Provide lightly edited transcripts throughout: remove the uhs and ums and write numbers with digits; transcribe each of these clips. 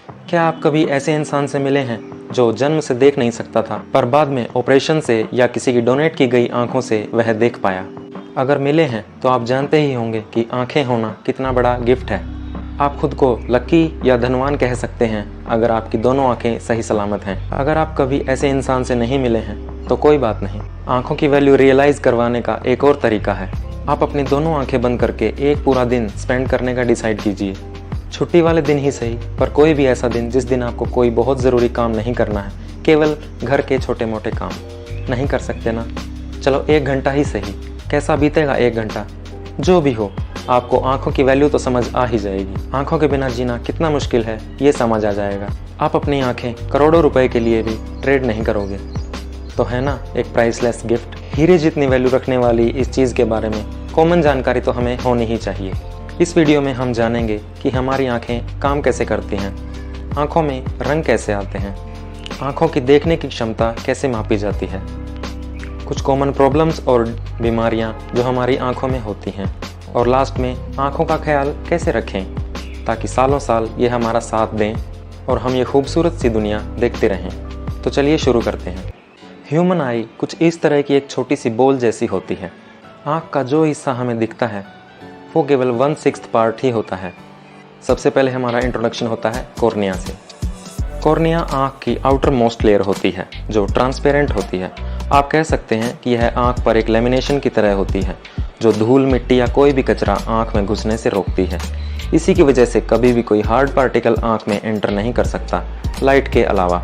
क्या आप कभी ऐसे इंसान से मिले हैं जो जन्म से देख नहीं सकता था, पर बाद में ऑपरेशन से या किसी की डोनेट की गई आंखों से वह देख पाया? अगर मिले हैं तो आप जानते ही होंगे कि आंखें होना कितना बड़ा गिफ्ट है। आप खुद को लकी या धनवान कह सकते हैं अगर आपकी दोनों आंखें सही सलामत हैं। अगर आप कभी ऐसे इंसान से नहीं मिले हैं तो कोई बात नहीं, आंखों की वैल्यू रियलाइज़ करवाने का एक और तरीका है। आप अपनी दोनों आंखें बंद करके एक पूरा दिन स्पेंड करने का डिसाइड कीजिए। छुट्टी वाले दिन ही सही, पर कोई भी ऐसा दिन जिस दिन आपको कोई बहुत ज़रूरी काम नहीं करना है, केवल घर के छोटे मोटे काम। नहीं कर सकते ना? चलो 1 घंटा ही सही। कैसा बीतेगा 1 घंटा? जो भी हो, आपको आंखों की वैल्यू तो समझ आ ही जाएगी। आंखों के बिना जीना कितना मुश्किल है ये समझ आ जाएगा। आप अपनी आंखें करोड़ों रुपए के लिए भी ट्रेड नहीं करोगे। तो है ना एक प्राइसलेस गिफ्ट। हीरे जितनी वैल्यू रखने वाली इस चीज़ के बारे में कॉमन जानकारी तो हमें होनी ही चाहिए। इस वीडियो में हम जानेंगे कि हमारी आंखें काम कैसे करती हैं, आंखों में रंग कैसे आते हैं, आंखों की देखने की क्षमता कैसे मापी जाती है, कुछ कॉमन प्रॉब्लम्स और बीमारियां जो हमारी आंखों में होती हैं, और लास्ट में आंखों का ख्याल कैसे रखें ताकि सालों साल ये हमारा साथ दें और हम ये खूबसूरत सी दुनिया देखते रहें। तो चलिए शुरू करते हैं। ह्यूमन आई कुछ इस तरह की एक छोटी सी बॉल जैसी होती है। आँख का जो हिस्सा हमें दिखता है वो केवल 1/6 पार्ट ही होता है। सबसे पहले हमारा इंट्रोडक्शन होता है कॉर्निया से। कॉर्निया आँख की आउटर मोस्ट लेयर होती है जो ट्रांसपेरेंट होती है। आप कह सकते हैं कि यह आँख पर एक लेमिनेशन की तरह होती है जो धूल, मिट्टी या कोई भी कचरा आँख में घुसने से रोकती है। इसी की वजह से कभी भी कोई हार्ड पार्टिकल आँख में एंटर नहीं कर सकता, लाइट के अलावा।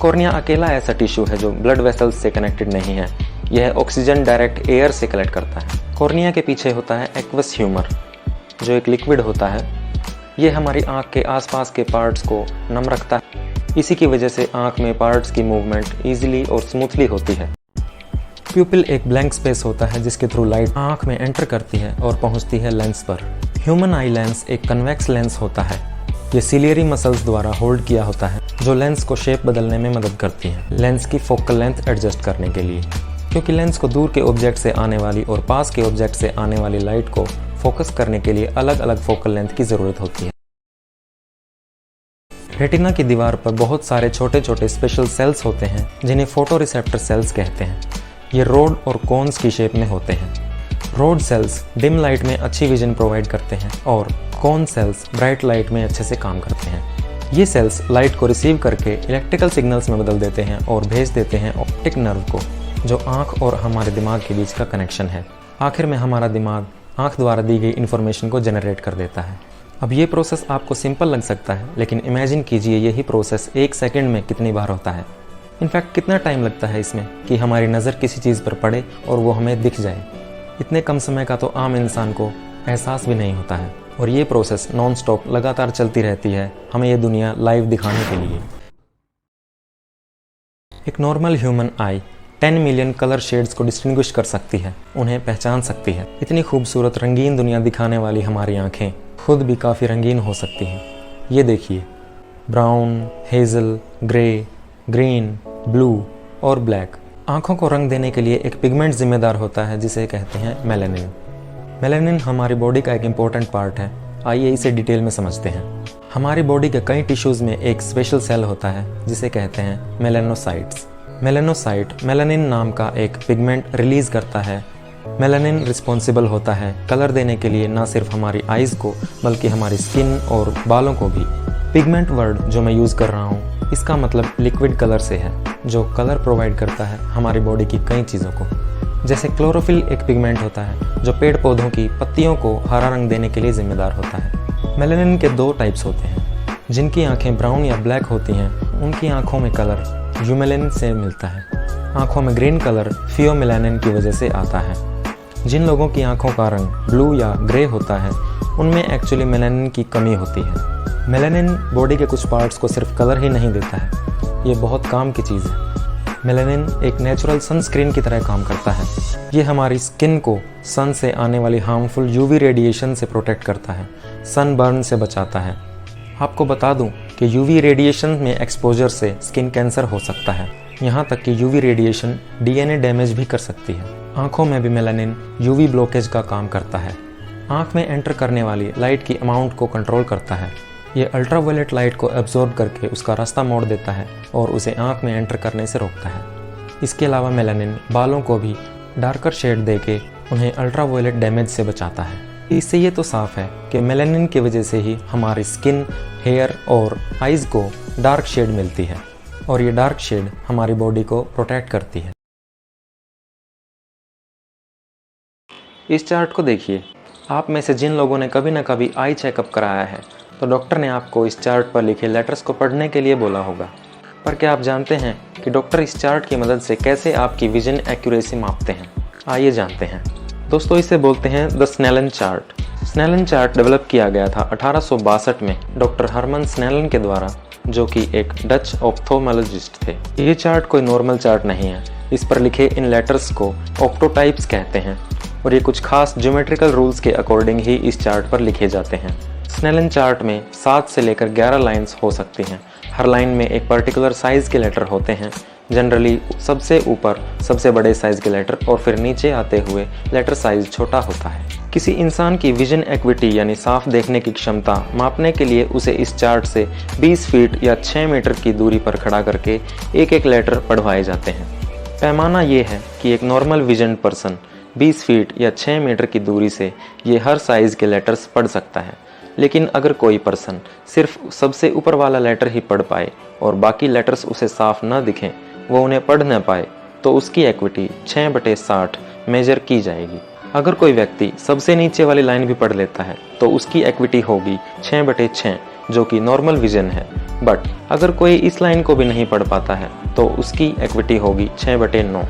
कॉर्निया अकेला ऐसा टिश्यू है जो ब्लड वेसल्स से कनेक्टेड नहीं है। यह ऑक्सीजन डायरेक्ट एयर से कलेक्ट करता है। कॉर्निया के पीछे होता है एक्वस ह्यूमर जो एक लिक्विड होता है। यह हमारी आँख के आसपास के पार्ट्स को नम रखता है। इसी की वजह से आँख में पार्ट्स की मूवमेंट ईजिली और स्मूथली होती है। प्यूपिल एक ब्लैंक स्पेस होता है जिसके थ्रू लाइट आँख में एंटर करती है और पहुँचती है लेंस पर। ह्यूमन आई लेंस एक कन्वेक्स लेंस होता है। ये सिलियरी मसल्स द्वारा होल्ड किया होता है जो लेंस को शेप बदलने में मदद करती है, लेंस की फोकल लेंथ एडजस्ट करने के लिए। क्योंकि लेंस को दूर के ऑब्जेक्ट से आने वाली और पास के ऑब्जेक्ट से आने वाली लाइट को फोकस करने के लिए अलग अलग फोकल लेंथ की ज़रूरत होती है। रेटिना की दीवार पर बहुत सारे छोटे छोटे स्पेशल सेल्स होते हैं जिन्हें फोटो रिसेप्टर सेल्स कहते हैं। ये रोड और कोन्स की शेप में होते हैं। रोड सेल्स डिम लाइट में अच्छी विजन प्रोवाइड करते हैं और कोन सेल्स ब्राइट लाइट में अच्छे से काम करते हैं। ये सेल्स लाइट को रिसीव करके इलेक्ट्रिकल सिग्नल्स में बदल देते हैं और भेज देते हैं ऑप्टिक नर्व को, जो आँख और हमारे दिमाग के बीच का कनेक्शन है। आखिर में हमारा दिमाग आँख द्वारा दी गई इन्फॉर्मेशन को जनरेट कर देता है। अब ये प्रोसेस आपको सिंपल लग सकता है, लेकिन इमेजिन कीजिए यही प्रोसेस 1 सेकंड में कितनी बार होता है। इनफैक्ट कितना टाइम लगता है इसमें कि हमारी नज़र किसी चीज़ पर पड़े और वो हमें दिख जाए। इतने कम समय का तो आम इंसान को एहसास भी नहीं होता है। और ये प्रोसेस नॉन स्टॉप लगातार चलती रहती है हमें ये दुनिया लाइव दिखाने के लिए। एक नॉर्मल ह्यूमन आई 10 मिलियन कलर शेड्स को डिस्टिंग्विश कर सकती है, उन्हें पहचान सकती है। इतनी खूबसूरत रंगीन दुनिया दिखाने वाली हमारी आंखें खुद भी काफ़ी रंगीन हो सकती हैं। ये देखिए, brown, Hazel, grey, green, blue और ब्लैक। आँखों को रंग देने के लिए एक पिगमेंट जिम्मेदार होता है जिसे कहते हैं मेलानिन। मेलानिन हमारी बॉडी का एक इम्पोर्टेंट पार्ट है। आइए इसे डिटेल में समझते हैं। हमारी बॉडी के कई टिश्यूज़ में एक स्पेशल सेल होता है जिसे कहते हैं मेलानोसाइट्स। मेलानोसाइट मेलानिन नाम का एक पिगमेंट रिलीज करता है। मेलानिन रिस्पॉन्सिबल होता है कलर देने के लिए न सिर्फ हमारी आइज़ को बल्कि हमारी स्किन और बालों को भी। पिगमेंट वर्ड जो मैं यूज़ कर रहा हूँ इसका मतलब लिक्विड कलर से है, जो कलर प्रोवाइड करता है हमारी बॉडी की कई चीज़ों को। जैसे क्लोरोफिल एक पिगमेंट होता है जो पेड़ पौधों की पत्तियों को हरा रंग देने के लिए जिम्मेदार होता है। मेलानिन के 2 टाइप्स होते हैं। जिनकी आंखें ब्राउन या ब्लैक होती हैं उनकी आंखों में कलर यूमेलानिन से मिलता है। आंखों में ग्रीन कलर फियोमेलानिन की वजह से आता है। जिन लोगों की आंखों का रंग ब्लू या ग्रे होता है उनमें एक्चुअली मेलानिन की कमी होती है। मेलानिन बॉडी के कुछ पार्ट्स को सिर्फ कलर ही नहीं देता है, ये बहुत काम की चीज़ है। मेलानिन एक नेचुरल सनस्क्रीन की तरह काम करता है। ये हमारी स्किन को सन से आने वाली हार्मफुल यूवी रेडिएशन से प्रोटेक्ट करता है, सन बर्न से बचाता है। आपको बता दूं कि यूवी रेडिएशन में एक्सपोजर से स्किन कैंसर हो सकता है। यहाँ तक कि यूवी रेडिएशन डीएनए डैमेज भी कर सकती है। आँखों में भी मेलानिन यूवी ब्लॉकेज का काम करता है। आँख में एंटर करने वाली लाइट की अमाउंट को कंट्रोल करता है। ये अल्ट्रावायलेट लाइट को एब्जॉर्ब करके उसका रास्ता मोड़ देता है और उसे आँख में एंटर करने से रोकता है। इसके अलावा मेलानिन बालों को भी डार्कर शेड देके उन्हें अल्ट्रावायलेट डैमेज से बचाता है। इससे ये तो साफ है कि मेलानिन की वजह से ही हमारी स्किन, हेयर और आइज़ को डार्क शेड मिलती है और ये डार्क शेड हमारी बॉडी को प्रोटेक्ट करती है। इस चार्ट को देखिए। आप में से जिन लोगों ने कभी ना कभी आई चेकअप कराया है तो डॉक्टर ने आपको इस चार्ट पर लिखे लेटर्स को पढ़ने के लिए बोला होगा। पर क्या आप जानते हैं कि डॉक्टर इस चार्ट की मदद से कैसे आपकी विजन एक्यूरेसी मापते हैं? आइए जानते हैं। दोस्तों, इसे बोलते हैं the Snellen chart. Snellen chart develop किया गया था 1862 में डॉक्टर हरमन स्नेलन के द्वारा, जो कि एक डच ऑप्थोमोलॉजिस्ट थे। ये चार्ट कोई नॉर्मल चार्ट नहीं है। इस पर लिखे इन लेटर्स को ऑप्टोटाइप्स कहते हैं और ये कुछ खास ज्योमेट्रिकल रूल्स के अकॉर्डिंग ही इस चार्ट पर लिखे जाते हैं। स्नेलन चार्ट में 7 से लेकर 11 लाइंस हो सकती हैं। हर लाइन में एक पर्टिकुलर साइज़ के लेटर होते हैं। जनरली सबसे ऊपर सबसे बड़े साइज़ के लेटर और फिर नीचे आते हुए लेटर साइज़ छोटा होता है। किसी इंसान की विजन एक्विटी यानी साफ देखने की क्षमता मापने के लिए उसे इस चार्ट से 20 फीट या 6 मीटर की दूरी पर खड़ा करके एक एक लेटर पढ़वाए जाते हैं। पैमाना ये है कि एक नॉर्मल विजन पर्सन 20 फीट या 6 मीटर की दूरी से ये हर साइज़ के लेटर्स पढ़ सकता है। लेकिन अगर कोई पर्सन सिर्फ सबसे ऊपर वाला लेटर ही पढ़ पाए और बाकी लेटर्स उसे साफ न दिखें, वो उन्हें पढ़ न पाए, तो उसकी एक्विटी 6/60 मेजर की जाएगी। अगर कोई व्यक्ति सबसे नीचे वाली लाइन भी पढ़ लेता है तो उसकी एक्विटी होगी 6/6, जो कि नॉर्मल विजन है। बट अगर कोई इस लाइन को भी नहीं पढ़ पाता है तो उसकी एक्विटी होगी 6/9।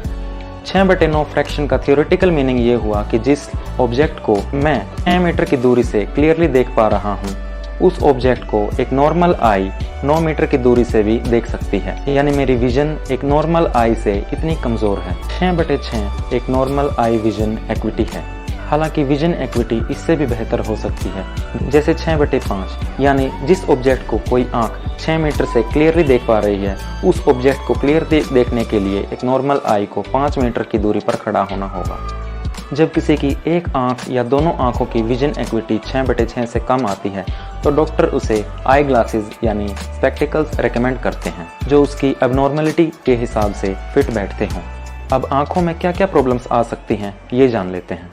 6/9 फ्रैक्शन का थियोरेटिकल मीनिंग ये हुआ कि जिस ऑब्जेक्ट को मैं 6 मीटर की दूरी से क्लियरली देख पा रहा हूँ, उस ऑब्जेक्ट को एक नॉर्मल आई 9 मीटर की दूरी से भी देख सकती है। यानी मेरी विजन एक नॉर्मल आई से इतनी कमज़ोर है। 6/6 एक नॉर्मल आई विजन एक्विटी है। हालांकि विजन एक्विटी इससे भी बेहतर हो सकती है, जैसे 6/5, यानी जिस ऑब्जेक्ट को कोई आंख 6 मीटर से क्लियरली देख पा रही है, उस ऑब्जेक्ट को क्लियरली देखने के लिए एक नॉर्मल आई को 5 मीटर की दूरी पर खड़ा होना होगा। जब किसी की एक आंख या दोनों आंखों की विजन एक्विटी 6/6 से कम आती है तो डॉक्टर उसे आई ग्लासेस यानी स्पेक्टिकल्स रेकमेंड करते हैं, जो उसकी एबनॉर्मलिटी के हिसाब से फिट बैठते हों। अब आंखों में क्या क्या प्रॉब्लम्स आ सकती हैं, ये जान लेते हैं।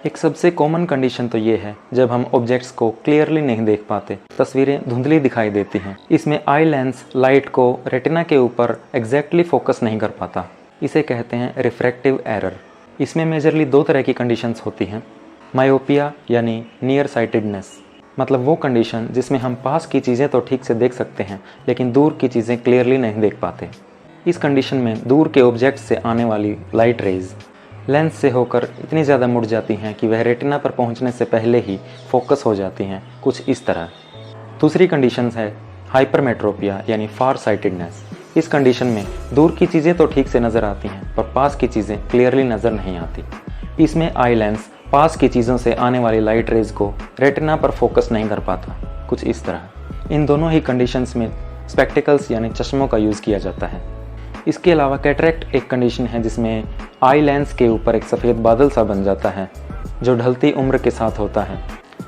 एक सबसे कॉमन कंडीशन तो ये है जब हम ऑब्जेक्ट्स को क्लियरली नहीं देख पाते, तस्वीरें धुंधली दिखाई देती हैं। इसमें आई लेंस लाइट को रेटिना के ऊपर एग्जैक्टली फोकस नहीं कर पाता। इसे कहते हैं रिफ्रैक्टिव एरर। इसमें मेजरली 2 तरह की कंडीशंस होती हैं। मायोपिया यानी नियर साइटेडनेस, मतलब वो कंडीशन जिसमें हम पास की चीज़ें तो ठीक से देख सकते हैं लेकिन दूर की चीज़ें क्लियरली नहीं देख पाते। इस कंडीशन में दूर के ऑब्जेक्ट से आने वाली लाइट रेज लेंस से होकर इतनी ज़्यादा मुड़ जाती हैं कि वह रेटिना पर पहुंचने से पहले ही फोकस हो जाती हैं, कुछ इस तरह। दूसरी कंडीशन है हाइपरमेट्रोपिया यानी फार साइटेडनेस। इस कंडीशन में दूर की चीज़ें तो ठीक से नज़र आती हैं पर पास की चीज़ें क्लियरली नज़र नहीं आती। इसमें आई लेंस पास की चीज़ों से आने वाली लाइट रेज को रेटिना पर फोकस नहीं कर पाता, कुछ इस तरह। इन दोनों ही कंडीशंस में स्पेक्टिकल्स यानी चश्मों का यूज़ किया जाता है। इसके अलावा कैटरेक्ट एक कंडीशन है जिसमें आई लेंस के ऊपर एक सफ़ेद बादल सा बन जाता है, जो ढलती उम्र के साथ होता है।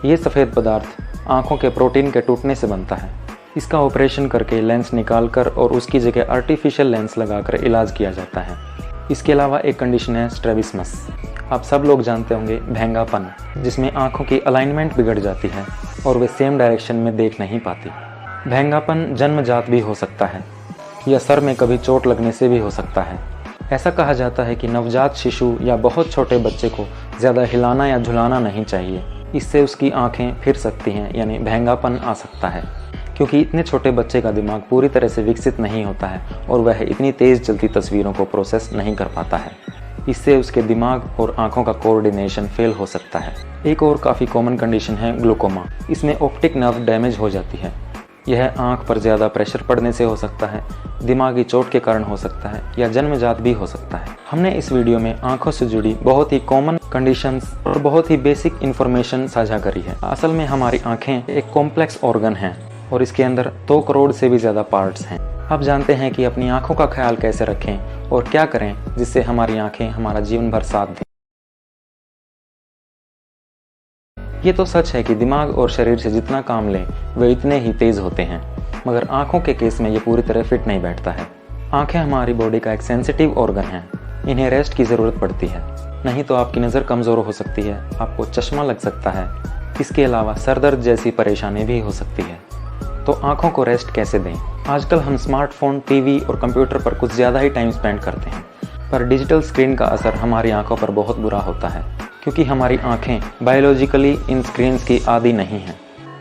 ये सफ़ेद पदार्थ आँखों के प्रोटीन के टूटने से बनता है। इसका ऑपरेशन करके लेंस निकालकर और उसकी जगह आर्टिफिशियल लेंस लगाकर इलाज किया जाता है। इसके अलावा एक कंडीशन है स्ट्रैबिस्मस। आप सब लोग जानते होंगे भेंगापन, जिसमें आँखों की अलाइनमेंट बिगड़ जाती है और वे सेम डायरेक्शन में देख नहीं पाती। भेंगापन जन्मजात भी हो सकता है या सर में कभी चोट लगने से भी हो सकता है। ऐसा कहा जाता है कि नवजात शिशु या बहुत छोटे बच्चे को ज़्यादा हिलाना या झुलाना नहीं चाहिए, इससे उसकी आंखें फिर सकती हैं यानी भेंगापन आ सकता है, क्योंकि इतने छोटे बच्चे का दिमाग पूरी तरह से विकसित नहीं होता है और वह इतनी तेज़ चलती तस्वीरों को प्रोसेस नहीं कर पाता है। इससे उसके दिमाग और आंखों का कोऑर्डिनेशन फेल हो सकता है। एक और काफ़ी कॉमन कंडीशन है ग्लूकोमा। इसमें ऑप्टिक नर्व डैमेज हो जाती है। यह आंख पर ज़्यादा प्रेशर पड़ने से हो सकता है, दिमागी चोट के कारण हो सकता है या जन्मजात भी हो सकता है। हमने इस वीडियो में आंखों से जुड़ी बहुत ही कॉमन कंडीशंस और बहुत ही बेसिक इन्फॉर्मेशन साझा करी है। असल में हमारी आंखें एक कॉम्प्लेक्स ऑर्गन हैं और इसके अंदर 2 करोड़ से भी ज़्यादा पार्ट्स हैं। अब जानते हैं कि अपनी आंखों का ख्याल कैसे रखें और क्या करें जिससे हमारी आंखें हमारा जीवन भर साथ दें। ये तो सच है कि दिमाग और शरीर से जितना काम लें वे इतने ही तेज होते हैं, मगर आँखों के केस में ये पूरी तरह फिट नहीं बैठता है। आँखें हमारी बॉडी का एक सेंसिटिव ऑर्गन है, इन्हें रेस्ट की ज़रूरत पड़ती है, नहीं तो आपकी नज़र कमज़ोर हो सकती है, आपको चश्मा लग सकता है। इसके अलावा सर दर्द जैसी परेशानी भी हो सकती है। तो आँखों को रेस्ट कैसे दें? आजकल हम स्मार्टफोन, टीवी और कंप्यूटर पर कुछ ज़्यादा ही टाइम स्पेंड करते हैं, पर डिजिटल स्क्रीन का असर हमारी आँखों पर बहुत बुरा होता है, क्योंकि हमारी आँखें बायोलॉजिकली इन स्क्रीन्स की आदी नहीं हैं।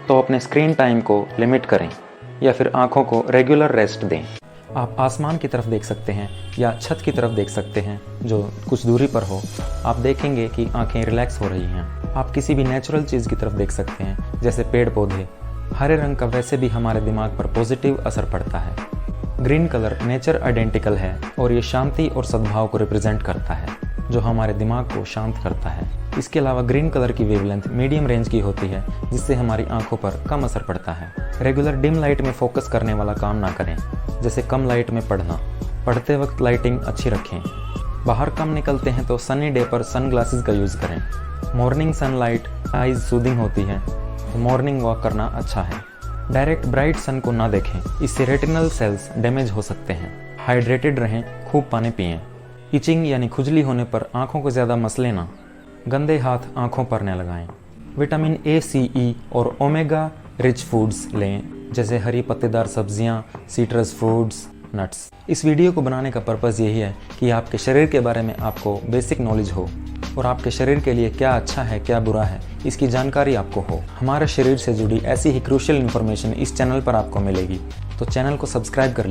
तो अपने स्क्रीन टाइम को लिमिट करें या फिर आँखों को रेगुलर रेस्ट दें। आप आसमान की तरफ देख सकते हैं या छत की तरफ देख सकते हैं जो कुछ दूरी पर हो। आप देखेंगे कि आंखें रिलैक्स हो रही हैं। आप किसी भी नेचुरल चीज़ की तरफ देख सकते हैं, जैसे पेड़ पौधे। हरे रंग का वैसे भी हमारे दिमाग पर पॉजिटिव असर पड़ता है। ग्रीन कलर नेचर आइडेंटिकल है और ये शांति और सद्भाव को रिप्रेजेंट करता है, जो हमारे दिमाग को शांत करता है। इसके अलावा ग्रीन कलर की वेवलेंथ मीडियम रेंज की होती है, जिससे हमारी आंखों पर कम असर पड़ता है। रेगुलर डिम लाइट में फोकस करने वाला काम ना करें, जैसे कम लाइट में पढ़ना। पढ़ते वक्त लाइटिंग अच्छी रखें। बाहर कम निकलते हैं तो सनी डे पर सन ग्लासेस का यूज़ करें। मॉर्निंग सनलाइट आइज सूदिंग होती है, तो मॉर्निंग वॉक करना अच्छा है। डायरेक्ट ब्राइट सन को ना देखें, इससे रेटिनल सेल्स डैमेज हो सकते हैं। हाइड्रेटेड रहें, खूब पानी पिएं। इचिंग यानी खुजली होने पर आँखों को ज़्यादा मसले ना। गंदे हाथ आँखों पर न लगाएं। विटामिन ए, सी, ई और ओमेगा रिच फूड्स लें, जैसे हरी पत्तेदार सब्जियां, सिट्रस फ्रूट्स, नट्स। इस वीडियो को बनाने का पर्पज़ यही है कि आपके शरीर के बारे में आपको बेसिक नॉलेज हो और आपके शरीर के लिए क्या अच्छा है क्या बुरा है इसकी जानकारी आपको हो। हमारे शरीर से जुड़ी ऐसी ही क्रूशियल इन्फॉर्मेशन इस चैनल पर आपको मिलेगी, तो चैनल को सब्सक्राइब कर लीजिए।